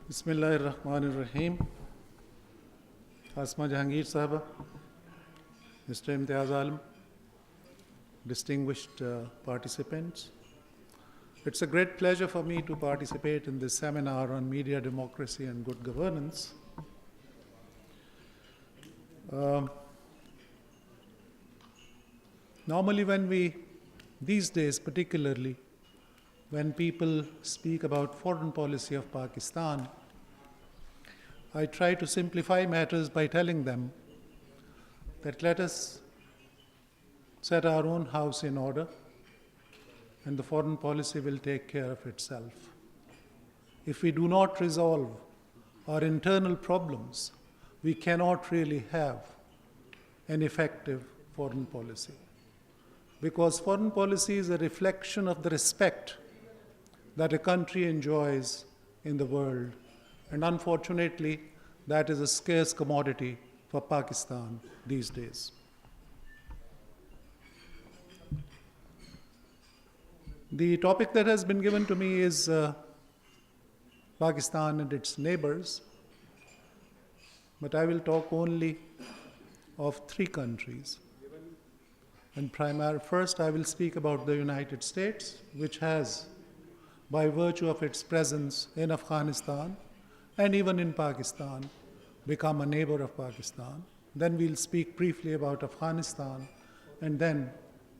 Bismillahirrahmanirrahim. SAFMA Jahangir Sahaba, Mr. Imtiaz Alam, distinguished participants. It's a great pleasure for me to participate in this seminar on media democracy and good governance. Normally these days particularly, when people speak about foreign policy of Pakistan, I try to simplify matters by telling them that let us set our own house in order and the foreign policy will take care of itself. If we do not resolve our internal problems, we cannot really have an effective foreign policy. Because foreign policy is a reflection of the respect that a country enjoys in the world. And unfortunately, that is a scarce commodity for Pakistan these days. The topic that has been given to me is Pakistan and its neighbors, but I will talk only of three countries. And first I will speak about the United States, which has, by virtue of its presence in Afghanistan and even in Pakistan, become a neighbor of Pakistan. Then we'll speak briefly about Afghanistan, and then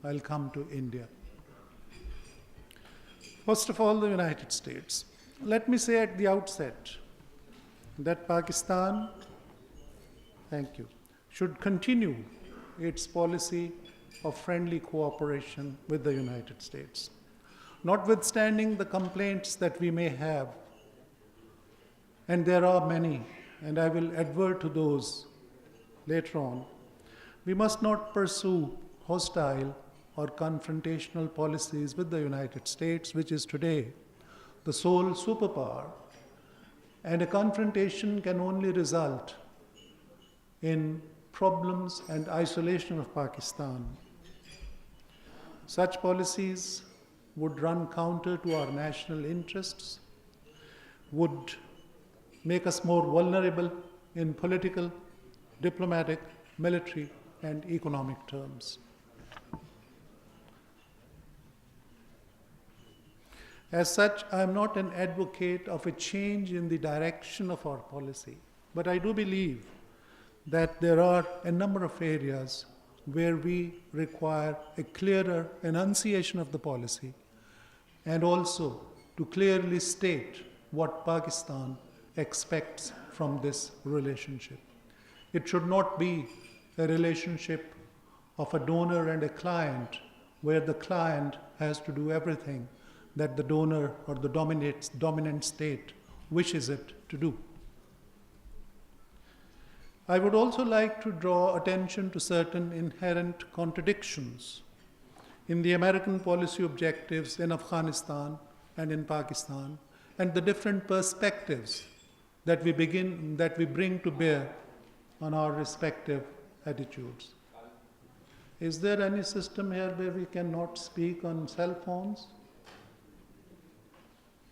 I'll come to India. First of all, the United States. Let me say at the outset that Pakistan, should continue its policy of friendly cooperation with the United States. Notwithstanding the complaints that we may have, and there are many, and I will advert to those later on, we must not pursue hostile or confrontational policies with the United States, which is today the sole superpower, and a confrontation can only result in problems and isolation of Pakistan. Such policies would run counter to our national interests, would make us more vulnerable in political, diplomatic, military, and economic terms. As such, I am not an advocate of a change in the direction of our policy, but I do believe that there are a number of areas where we require a clearer enunciation of the policy and also to clearly state what Pakistan expects from this relationship. It should not be a relationship of a donor and a client where the client has to do everything that the donor or the dominant state wishes it to do. I would also like to draw attention to certain inherent contradictions in the American policy objectives in Afghanistan and in Pakistan, and the different perspectives that we bring to bear on our respective attitudes. Is there any system here where we cannot speak on cell phones?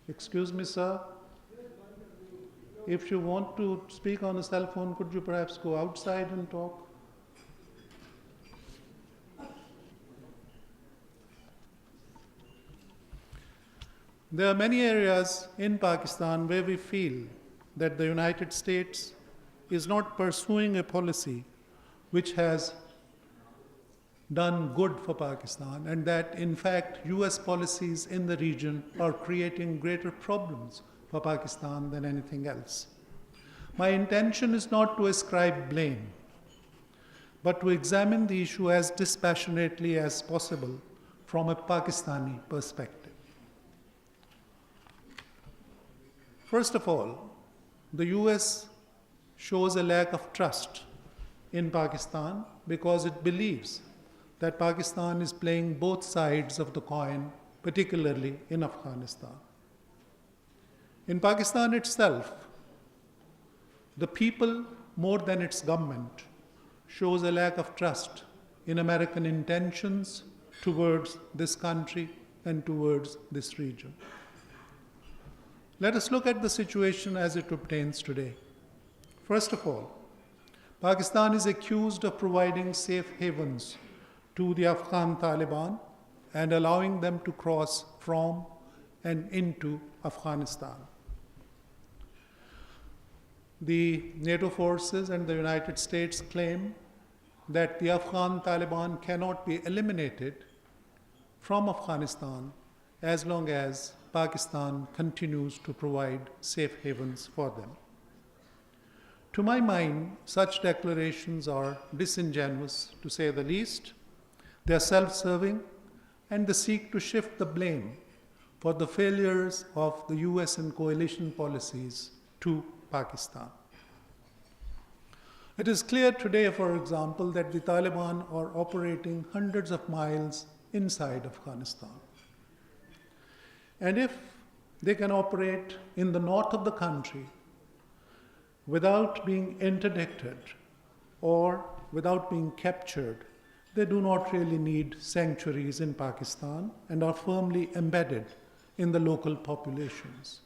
Excuse me, sir. If you want to speak on a cell phone, could you perhaps go outside and talk? There are many areas in Pakistan where we feel that the United States is not pursuing a policy which has done good for Pakistan, and that in fact US policies in the region are creating greater problems for Pakistan than anything else. My intention is not to ascribe blame, but to examine the issue as dispassionately as possible from a Pakistani perspective. First of all, the US shows a lack of trust in Pakistan because it believes that Pakistan is playing both sides of the coin, particularly in Afghanistan. In Pakistan itself, the people, more than its government, shows a lack of trust in American intentions towards this country and towards this region. Let us look at the situation as it obtains today. First of all, Pakistan is accused of providing safe havens to the Afghan Taliban and allowing them to cross from and into Afghanistan. The NATO forces and the United States claim that the Afghan Taliban cannot be eliminated from Afghanistan as long as Pakistan continues to provide safe havens for them. To my mind, such declarations are disingenuous, to say the least. They are self-serving, and they seek to shift the blame for the failures of the US and coalition policies to Pakistan. It is clear today, for example, that the Taliban are operating hundreds of miles inside Afghanistan. And if they can operate in the north of the country without being interdicted or without being captured, they do not really need sanctuaries in Pakistan and are firmly embedded in the local populations.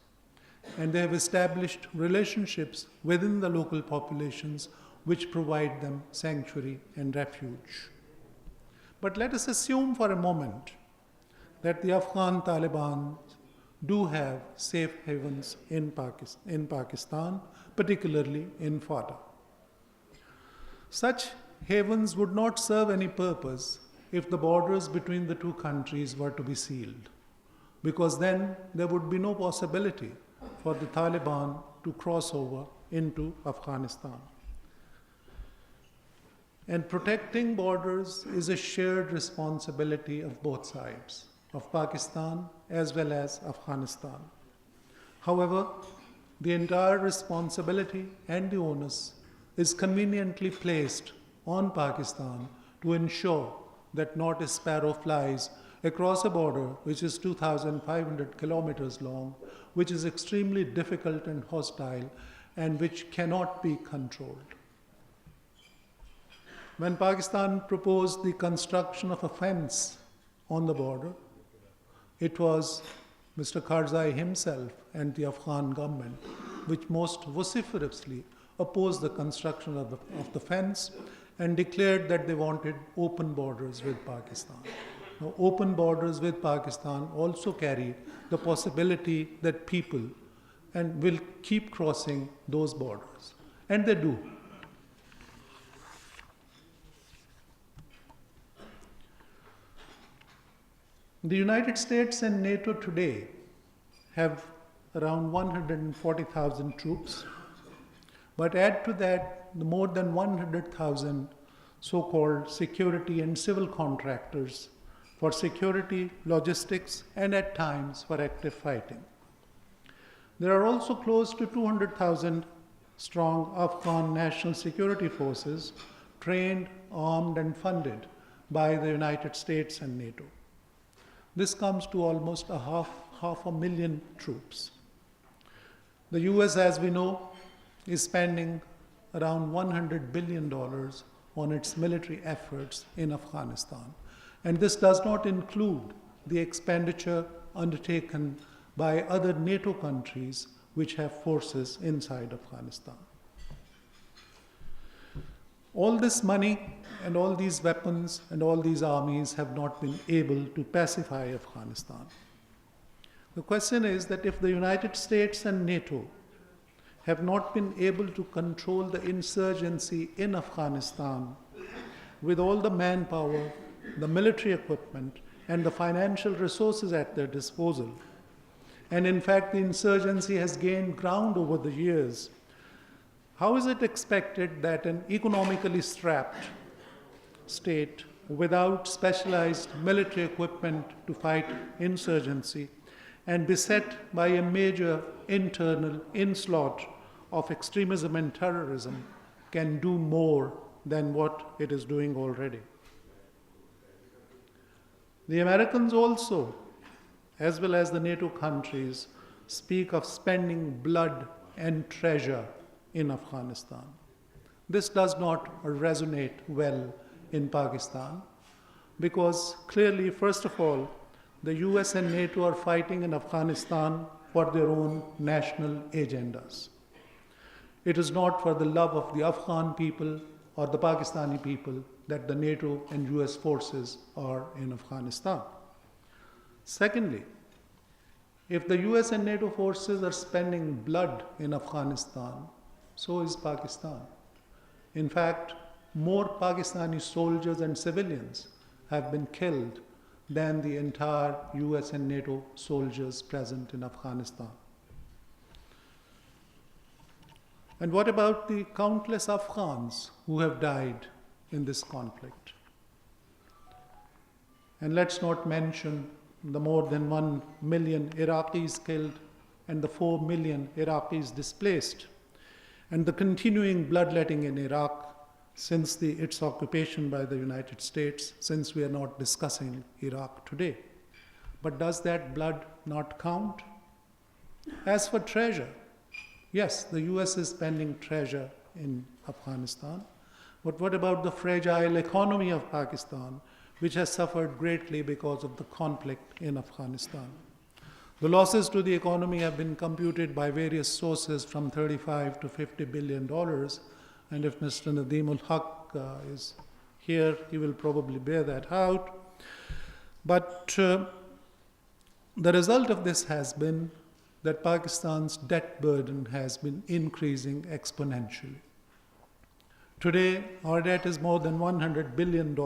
And they have established relationships within the local populations which provide them sanctuary and refuge. But let us assume for a moment that the Afghan Taliban do have safe havens in Pakistan, particularly in Fata. Such havens would not serve any purpose if the borders between the two countries were to be sealed, because then there would be no possibility for the Taliban to cross over into Afghanistan. And protecting borders is a shared responsibility of both sides, of Pakistan as well as Afghanistan. However, the entire responsibility and the onus is conveniently placed on Pakistan to ensure that not a sparrow flies across a border which is 2,500 kilometers long, which is extremely difficult and hostile, and which cannot be controlled. When Pakistan proposed the construction of a fence on the border, it was Mr. Karzai himself and the Afghan government which most vociferously opposed the construction of the fence and declared that they wanted open borders with Pakistan. Now, open borders with Pakistan also carry the possibility that people will keep crossing those borders, and they do. The United States and NATO today have around 140,000 troops, but add to that the more than 100,000 so-called security and civil contractors for security, logistics, and at times for active fighting. There are also close to 200,000 strong Afghan national security forces trained, armed, and funded by the United States and NATO. This comes to almost half a million troops. The US, as we know, is spending around $100 billion on its military efforts in Afghanistan. And this does not include the expenditure undertaken by other NATO countries which have forces inside Afghanistan. All this money and all these weapons and all these armies have not been able to pacify Afghanistan. The question is that if the United States and NATO have not been able to control the insurgency in Afghanistan with all the manpower, the military equipment, and the financial resources at their disposal, and in fact the insurgency has gained ground over the years, how is it expected that an economically strapped state without specialized military equipment to fight insurgency and beset by a major internal onslaught of extremism and terrorism can do more than what it is doing already? The Americans also, as well as the NATO countries, speak of spending blood and treasure in Afghanistan. This does not resonate well in Pakistan because clearly, first of all, the US and NATO are fighting in Afghanistan for their own national agendas. It is not for the love of the Afghan people or the Pakistani people that the NATO and US forces are in Afghanistan. Secondly, if the US and NATO forces are spending blood in Afghanistan, so is Pakistan. In fact, more Pakistani soldiers and civilians have been killed than the entire US and NATO soldiers present in Afghanistan. And what about the countless Afghans who have died in this conflict? And let's not mention the more than 1 million Iraqis killed and the 4 million Iraqis displaced, and the continuing bloodletting in Iraq since its occupation by the United States, since we are not discussing Iraq today. But does that blood not count? As for treasure, yes, the US is spending treasure in Afghanistan, but what about the fragile economy of Pakistan, which has suffered greatly because of the conflict in Afghanistan? The losses to the economy have been computed by various sources from $35 to $50 billion, and if Mr. Nadeem ul-Haq is here, he will probably bear that out. But the result of this has been that Pakistan's debt burden has been increasing exponentially. Today, our debt is more than $100 billion,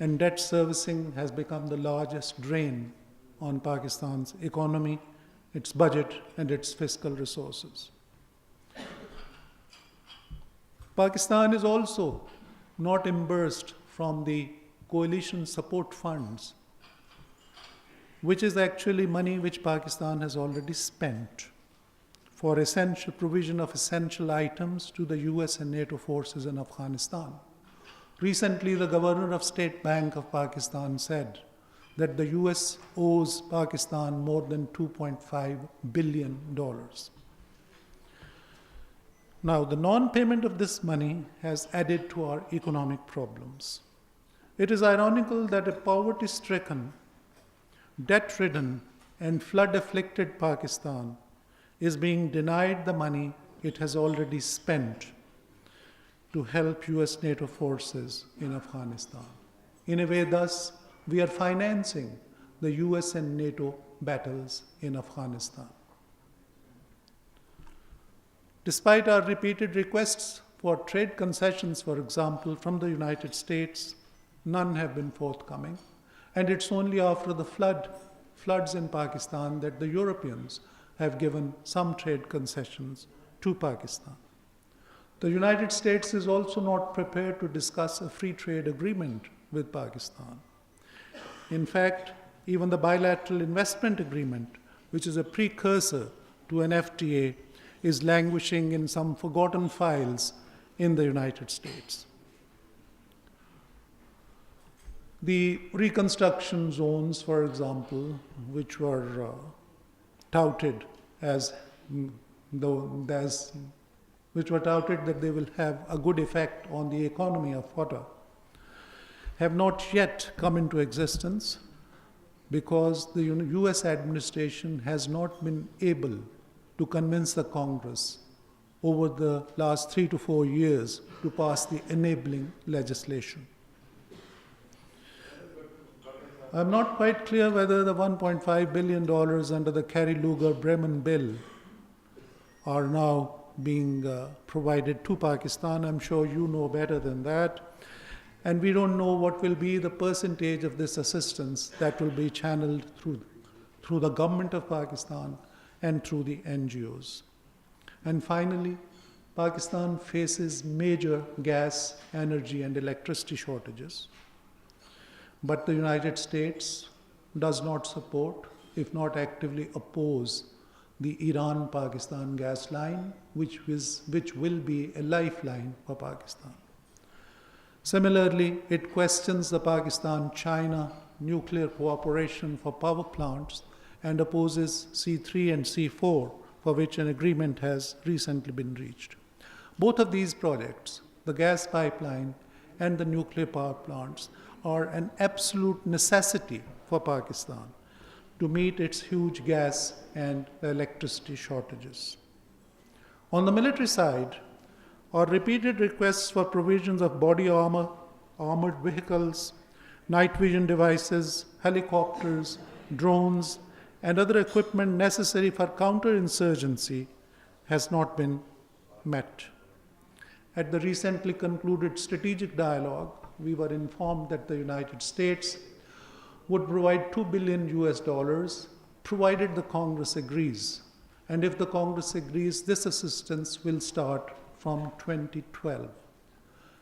and debt servicing has become the largest drain on Pakistan's economy, its budget, and its fiscal resources. Pakistan is also not reimbursed from the coalition support funds, which is actually money which Pakistan has already spent for essential provision of essential items to the US and NATO forces in Afghanistan. Recently, the governor of State Bank of Pakistan said that the US owes Pakistan more than $2.5 billion. Now, the non-payment of this money has added to our economic problems. It is ironical that a poverty-stricken, debt-ridden, and flood-afflicted Pakistan is being denied the money it has already spent to help US NATO forces in Afghanistan. In a way, thus, we are financing the US and NATO battles in Afghanistan. Despite our repeated requests for trade concessions, for example, from the United States, none have been forthcoming. And it's only after the floods in Pakistan that the Europeans have given some trade concessions to Pakistan. The United States is also not prepared to discuss a free trade agreement with Pakistan. In fact, even the bilateral investment agreement, which is a precursor to an FTA, is languishing in some forgotten files in the United States. The reconstruction zones, for example, which were touted that they will have a good effect on the economy of Qatar, have not yet come into existence because the US administration has not been able to convince the Congress over the last 3 to 4 years to pass the enabling legislation. I'm not quite clear whether the $1.5 billion under the Kerry-Lugar-Bremen bill are now being provided to Pakistan. I'm sure you know better than that. And we don't know what will be the percentage of this assistance that will be channeled through the government of Pakistan and through the NGOs. And finally, Pakistan faces major gas, energy, and electricity shortages. But the United States does not support, if not actively oppose, the Iran-Pakistan gas line, which will be a lifeline for Pakistan. Similarly, it questions the Pakistan-China nuclear cooperation for power plants and opposes C3 and C4, for which an agreement has recently been reached. Both of these projects, the gas pipeline and the nuclear power plants, are an absolute necessity for Pakistan to meet its huge gas and electricity shortages. On the military side, our repeated requests for provisions of body armor, armored vehicles, night vision devices, helicopters, drones, and other equipment necessary for counterinsurgency has not been met. At the recently concluded strategic dialogue, we were informed that the United States would provide $2 billion US, provided the Congress agrees. And if the Congress agrees, this assistance will start from 2012.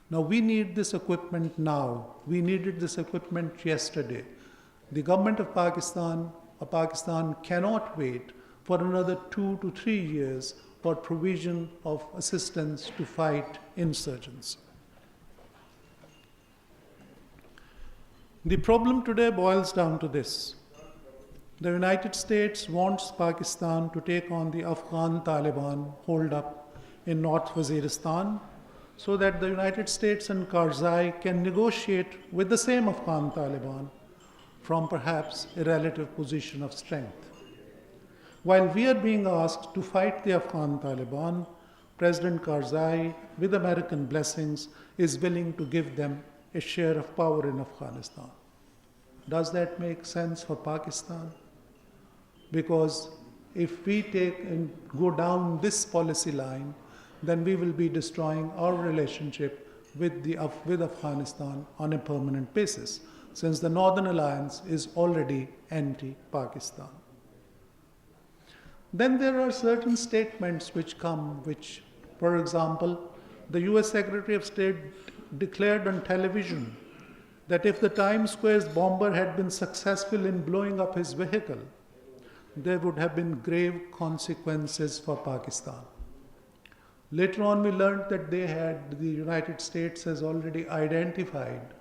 Now, we need this equipment now. We needed this equipment yesterday. The government of Pakistan cannot wait for another 2 to 3 years for provision of assistance to fight insurgency. The problem today boils down to this. The United States wants Pakistan to take on the Afghan Taliban holdup in North Waziristan so that the United States and Karzai can negotiate with the same Afghan Taliban from perhaps a relative position of strength. While we are being asked to fight the Afghan Taliban, President Karzai, with American blessings, is willing to give them a share of power in Afghanistan. Does that make sense for Pakistan? Because if we take and go down this policy line, then we will be destroying our relationship with Afghanistan on a permanent basis, since the Northern Alliance is already anti-Pakistan. Then there are certain statements which come, for example, the US Secretary of State declared on television that if the Times Square's bomber had been successful in blowing up his vehicle, there would have been grave consequences for Pakistan. Later on, we learned that the United States has already identified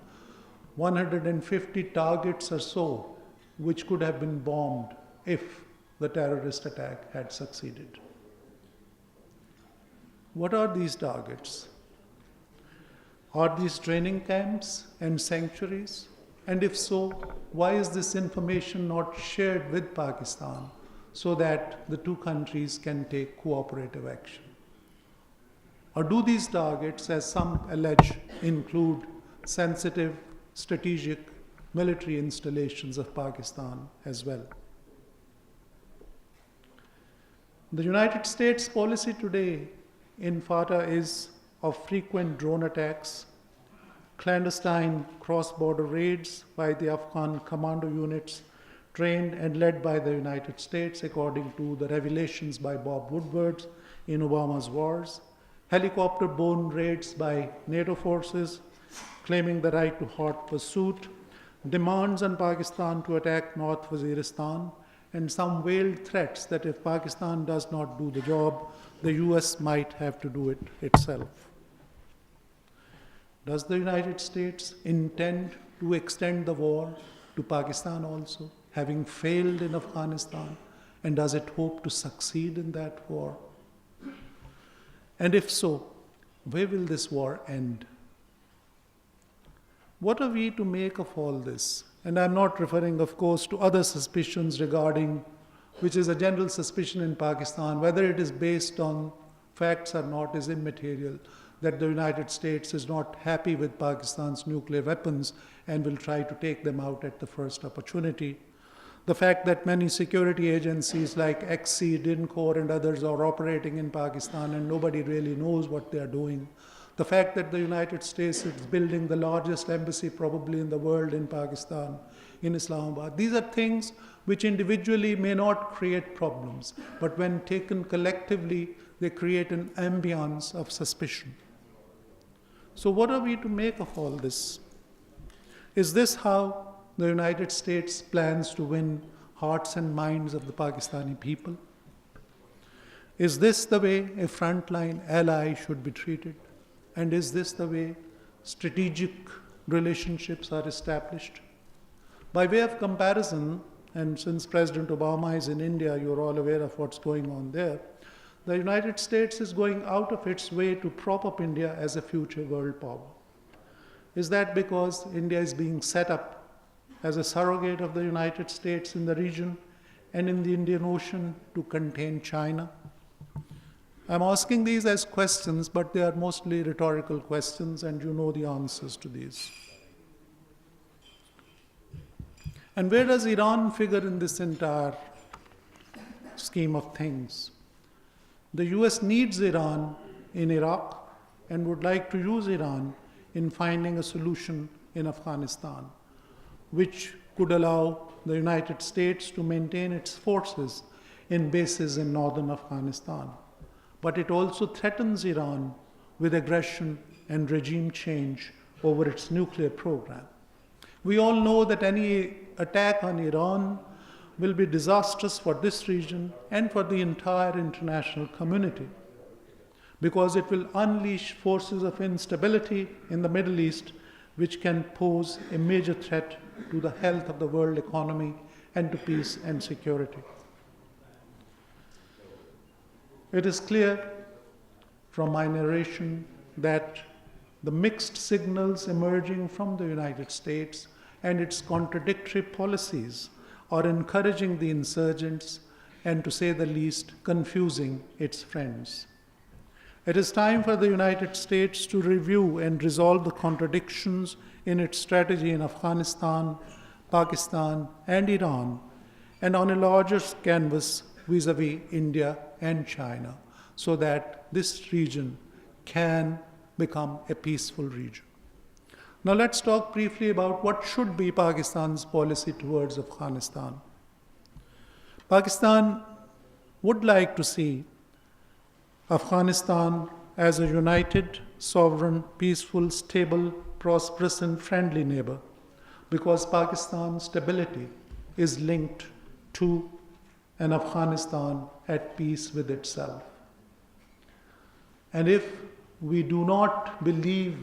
150 targets or so which could have been bombed if the terrorist attack had succeeded. What are these targets? Are these training camps and sanctuaries? And if so, why is this information not shared with Pakistan so that the two countries can take cooperative action? Or do these targets, as some allege, include sensitive, strategic military installations of Pakistan as well? The United States policy today in FATA is of frequent drone attacks, clandestine cross-border raids by the Afghan commando units trained and led by the United States, according to the revelations by Bob Woodward in Obama's wars, helicopter-borne raids by NATO forces claiming the right to hot pursuit, demands on Pakistan to attack North Waziristan, and some veiled threats that if Pakistan does not do the job, the US might have to do it itself. Does the United States intend to extend the war to Pakistan also, having failed in Afghanistan? And does it hope to succeed in that war? And if so, where will this war end? What are we to make of all this? And I'm not referring, of course, to other suspicions regarding, which is a general suspicion in Pakistan, whether it is based on facts or not is immaterial, that the United States is not happy with Pakistan's nuclear weapons and will try to take them out at the first opportunity. The fact that many security agencies like XC, DINCOR, and others are operating in Pakistan and nobody really knows what they are doing. The fact that the United States is building the largest embassy probably in the world in Pakistan, in Islamabad. These are things which individually may not create problems, but when taken collectively, they create an ambience of suspicion. So what are we to make of all this? Is this how the United States plans to win hearts and minds of the Pakistani people? Is this the way a frontline ally should be treated? And is this the way strategic relationships are established? By way of comparison, and since President Obama is in India, you're all aware of what's going on there, the United States is going out of its way to prop up India as a future world power. Is that because India is being set up as a surrogate of the United States in the region and in the Indian Ocean to contain China? I'm asking these as questions, but they are mostly rhetorical questions, and you know the answers to these. And where does Iran figure in this entire scheme of things? The US needs Iran in Iraq and would like to use Iran in finding a solution in Afghanistan, which could allow the United States to maintain its forces in bases in northern Afghanistan. But it also threatens Iran with aggression and regime change over its nuclear program. We all know that any attack on Iran will be disastrous for this region and for the entire international community, because it will unleash forces of instability in the Middle East, which can pose a major threat to the health of the world economy and to peace and security. It is clear from my narration that the mixed signals emerging from the United States and its contradictory policies are encouraging the insurgents and, to say the least, confusing its friends. It is time for the United States to review and resolve the contradictions in its strategy in Afghanistan, Pakistan, and Iran, and on a larger canvas vis-à-vis India and China, so that this region can become a peaceful region. Now let's talk briefly about what should be Pakistan's policy towards Afghanistan. Pakistan would like to see Afghanistan as a united, sovereign, peaceful, stable, prosperous, and friendly neighbor, because Pakistan's stability is linked to an Afghanistan at peace with itself. And if we do not believe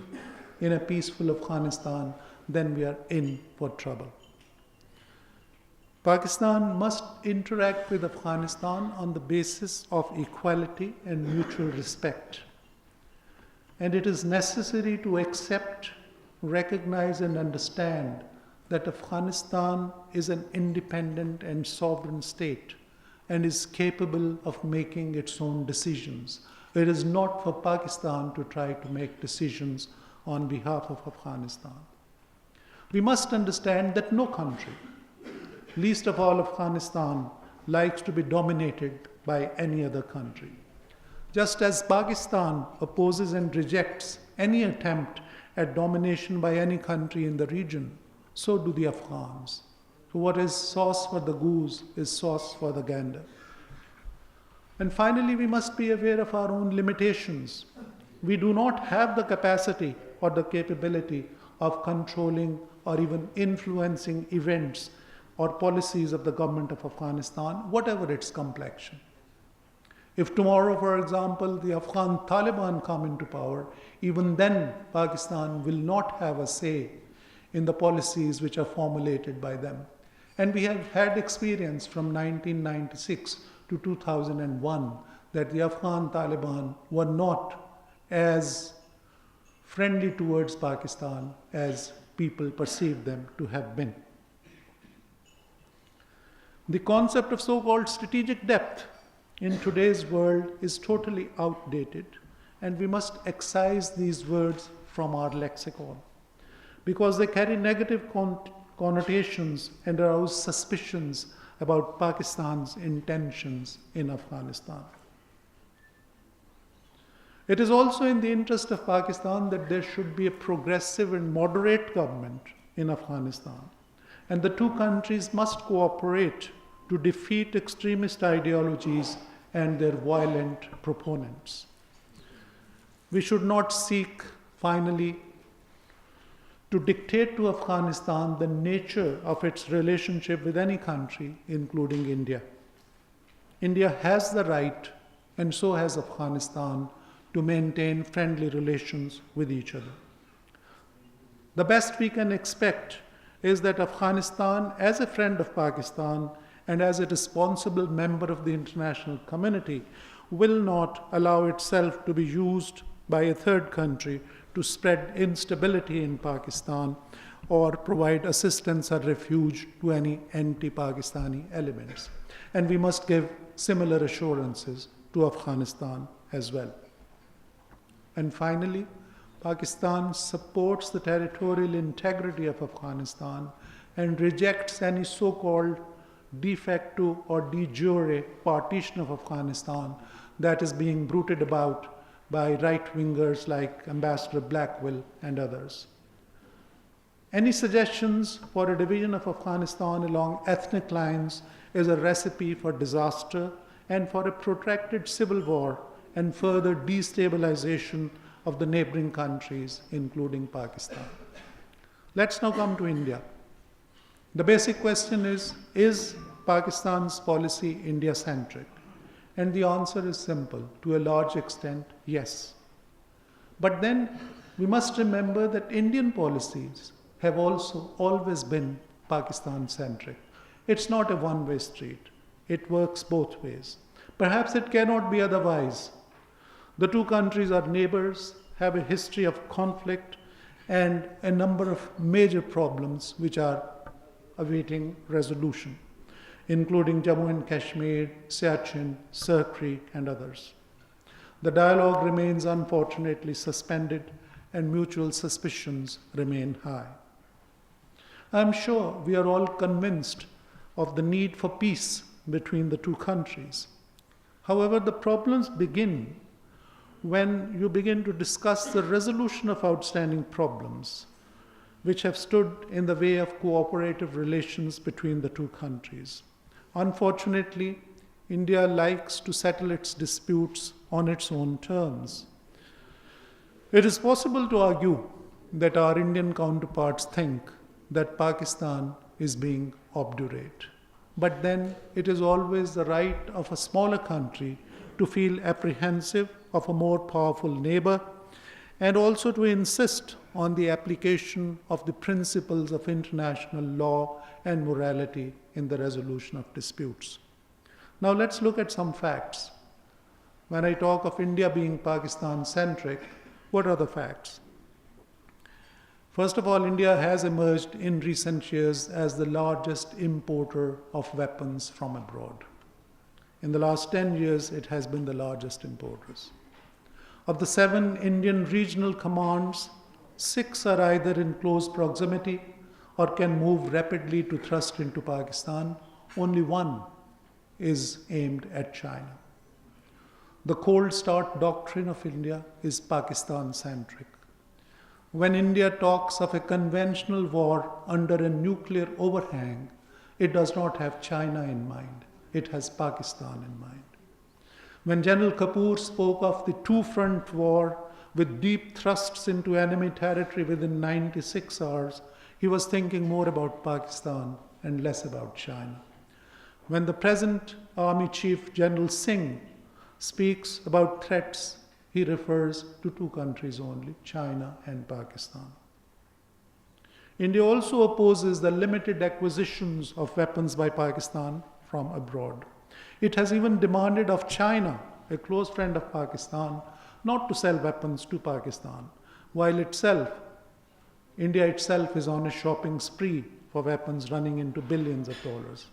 in a peaceful Afghanistan, then we are in for trouble. Pakistan must interact with Afghanistan on the basis of equality and mutual respect. And it is necessary to accept, recognize, and understand that Afghanistan is an independent and sovereign state and is capable of making its own decisions. It is not for Pakistan to try to make decisions on behalf of Afghanistan. We must understand that no country, least of all Afghanistan, likes to be dominated by any other country. Just as Pakistan opposes and rejects any attempt at domination by any country in the region, so do the Afghans. So what is sauce for the goose is sauce for the gander. And finally, we must be aware of our own limitations. We do not have the capacity or the capability of controlling or even influencing events or policies of the government of Afghanistan, whatever its complexion. If tomorrow, for example, the Afghan Taliban come into power, even then Pakistan will not have a say in the policies which are formulated by them. And we have had experience from 1996 to 2001 that the Afghan Taliban were not as friendly towards Pakistan as people perceive them to have been. The concept of so-called strategic depth in today's world is totally outdated, and we must excise these words from our lexicon because they carry negative connotations and arouse suspicions about Pakistan's intentions in Afghanistan. It is also in the interest of Pakistan that there should be a progressive and moderate government in Afghanistan, and the two countries must cooperate to defeat extremist ideologies and their violent proponents. We should not seek, finally, to dictate to Afghanistan the nature of its relationship with any country, including India. India has the right, and so has Afghanistan, to maintain friendly relations with each other. The best we can expect is that Afghanistan, as a friend of Pakistan and as a responsible member of the international community, will not allow itself to be used by a third country to spread instability in Pakistan or provide assistance or refuge to any anti-Pakistani elements. And we must give similar assurances to Afghanistan as well. And finally, Pakistan supports the territorial integrity of Afghanistan and rejects any so-called de facto or de jure partition of Afghanistan that is being bruited about by right-wingers like Ambassador Blackwell and others. Any suggestions for a division of Afghanistan along ethnic lines is a recipe for disaster and for a protracted civil war and further destabilization of the neighboring countries, including Pakistan. Let's now come to India. The basic question is Pakistan's policy India-centric? And the answer is simple. To a large extent, yes. But then we must remember that Indian policies have also always been Pakistan-centric. It's not a one-way street. It works both ways. Perhaps it cannot be otherwise. The two countries are neighbors, have a history of conflict, and a number of major problems which are awaiting resolution, including Jammu and Kashmir, Siachen, Sirkri, and others. The dialogue remains unfortunately suspended, and mutual suspicions remain high. I'm sure we are all convinced of the need for peace between the two countries. However, the problems begin when you begin to discuss the resolution of outstanding problems which have stood in the way of cooperative relations between the two countries. Unfortunately, India likes to settle its disputes on its own terms. It is possible to argue that our Indian counterparts think that Pakistan is being obdurate. But then it is always the right of a smaller country to feel apprehensive of a more powerful neighbor and also to insist on the application of the principles of international law and morality in the resolution of disputes. Now let's look at some facts. When I talk of India being Pakistan-centric, what are the facts? First of all, India has emerged in recent years as the largest importer of weapons from abroad. In the last 10 years, it has been the largest importers. Of the 7 Indian regional commands, 6 are either in close proximity or can move rapidly to thrust into Pakistan. Only 1 is aimed at China. The cold start doctrine of India is Pakistan-centric. When India talks of a conventional war under a nuclear overhang, it does not have China in mind. It has Pakistan in mind. When General Kapoor spoke of the two-front war with deep thrusts into enemy territory within 96 hours, he was thinking more about Pakistan and less about China. When the present Army Chief General Singh speaks about threats, he refers to 2 countries only, China and Pakistan. India also opposes the limited acquisitions of weapons by Pakistan from abroad. It has even demanded of China, a close friend of Pakistan, not to sell weapons to Pakistan, while India itself is on a shopping spree for weapons running into billions of dollars.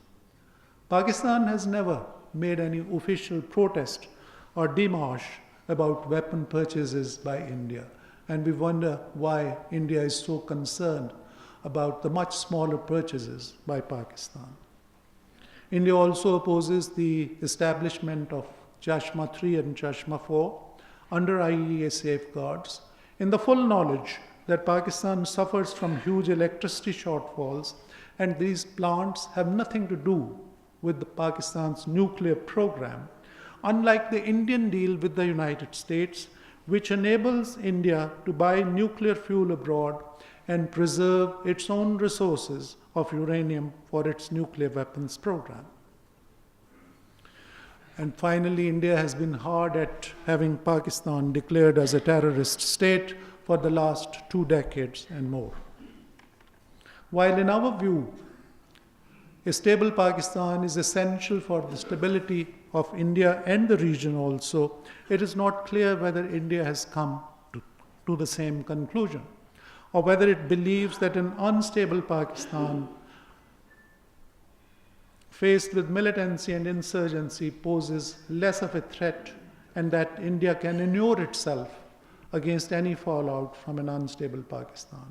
Pakistan has never made any official protest or démarche about weapon purchases by India, and we wonder why India is so concerned about the much smaller purchases by Pakistan. India also opposes the establishment of Chashma 3 and Chashma 4 under IEA safeguards in the full knowledge that Pakistan suffers from huge electricity shortfalls, and these plants have nothing to do with Pakistan's nuclear program, unlike the Indian deal with the United States, which enables India to buy nuclear fuel abroad and preserve its own resources of uranium for its nuclear weapons program. And finally, India has been hard at having Pakistan declared as a terrorist state for the last 2 decades and more. While in our view, a stable Pakistan is essential for the stability of India and the region also, it is not clear whether India has come to the same conclusion. or whether it believes that an unstable Pakistan faced with militancy and insurgency poses less of a threat, and that India can inure itself against any fallout from an unstable Pakistan.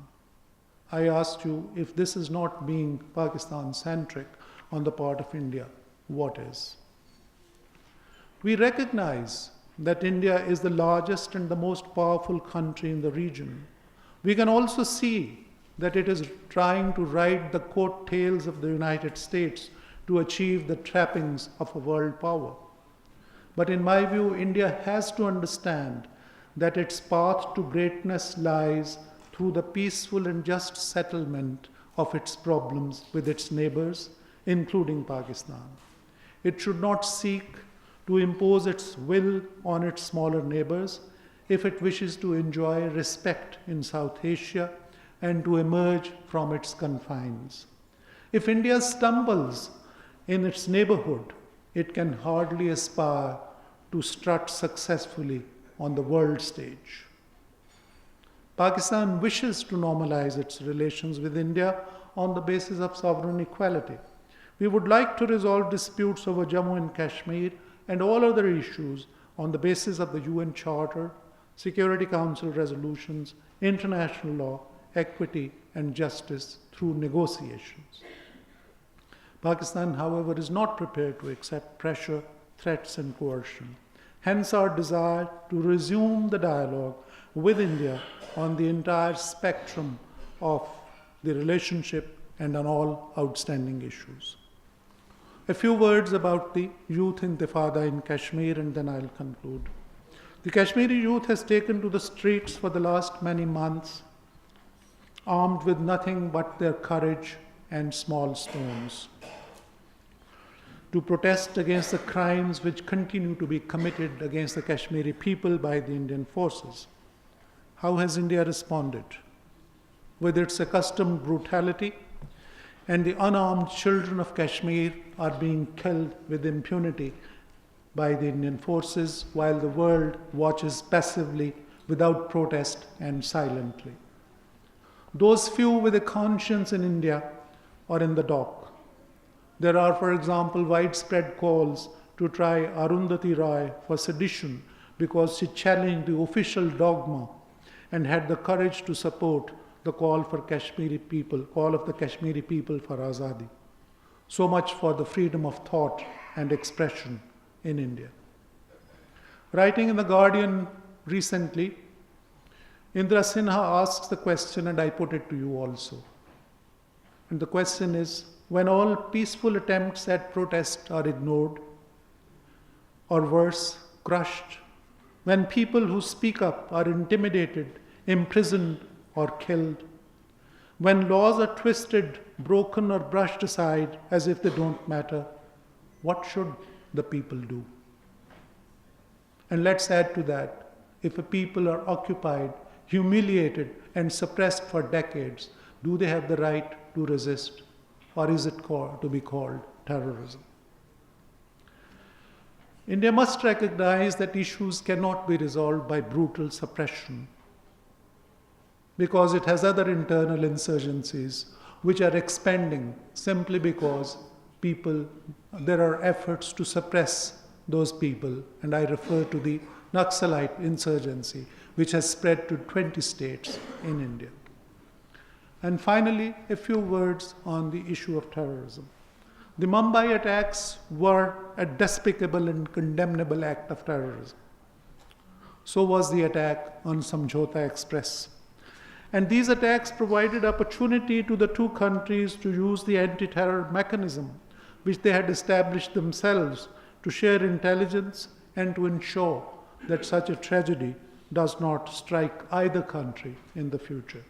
I asked you, if this is not being Pakistan-centric on the part of India, what is? We recognize that India is the largest and the most powerful country in the region. We can also see that it is trying to ride the coattails of the United States to achieve the trappings of a world power. But in my view, India has to understand that its path to greatness lies through the peaceful and just settlement of its problems with its neighbors, including Pakistan. It should not seek to impose its will on its smaller neighbors if it wishes to enjoy respect in South Asia and to emerge from its confines. If India stumbles in its neighborhood, it can hardly aspire to strut successfully on the world stage. Pakistan wishes to normalize its relations with India on the basis of sovereign equality. We would like to resolve disputes over Jammu and Kashmir and all other issues on the basis of the UN Charter, Security Council resolutions, international law, equity, and justice through negotiations. Pakistan, however, is not prepared to accept pressure, threats, and coercion. Hence our desire to resume the dialogue with India on the entire spectrum of the relationship and on all outstanding issues. A few words about the youth intifada in Kashmir, and then I'll conclude. The Kashmiri youth has taken to the streets for the last many months, armed with nothing but their courage and small stones, to protest against the crimes which continue to be committed against the Kashmiri people by the Indian forces. How has India responded? With its accustomed brutality, and the unarmed children of Kashmir are being killed with impunity by the Indian forces, while the world watches passively, without protest and silently. Those few with a conscience in India are in the dock. There are, for example, widespread calls to try Arundhati Roy for sedition because she challenged the official dogma and had the courage to support the call of the Kashmiri people for Azadi. So much for the freedom of thought and expression in India. Writing in The Guardian recently, Indra Sinha asks the question, and I put it to you also. And the question is, when all peaceful attempts at protest are ignored, or worse, crushed, when people who speak up are intimidated, imprisoned, or killed, when laws are twisted, broken, or brushed aside as if they don't matter, what should the people do? And let's add to that, if a people are occupied, humiliated, and suppressed for decades, do they have the right to resist, or is it to be called terrorism? India must recognize that issues cannot be resolved by brutal suppression, because it has other internal insurgencies which are expanding simply because there are efforts to suppress those people, and I refer to the Naxalite insurgency, which has spread to 20 states in India. And finally, a few words on the issue of terrorism. The Mumbai attacks were a despicable and condemnable act of terrorism. So was the attack on Samjhota Express. And these attacks provided opportunity to the two countries to use the anti-terror mechanism which they had established themselves to share intelligence and to ensure that such a tragedy does not strike either country in the future.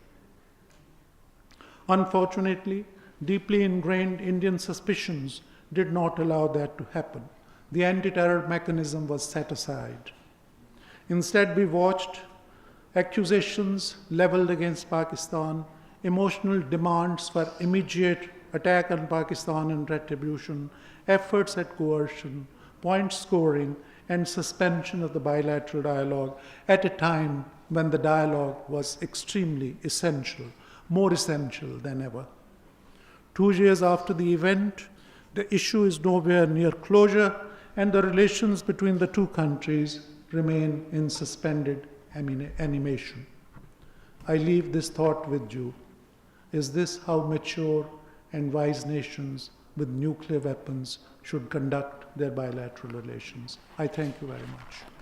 Unfortunately, deeply ingrained Indian suspicions did not allow that to happen. The anti-terror mechanism was set aside. Instead, we watched accusations leveled against Pakistan, emotional demands for immediate attack on Pakistan and retribution, efforts at coercion, point scoring, and suspension of the bilateral dialogue at a time when the dialogue was extremely essential, more essential than ever. 2 years after the event, the issue is nowhere near closure, and the relations between the two countries remain in suspended animation. I leave this thought with you. Is this how mature and wise nations with nuclear weapons should conduct their bilateral relations? I thank you very much.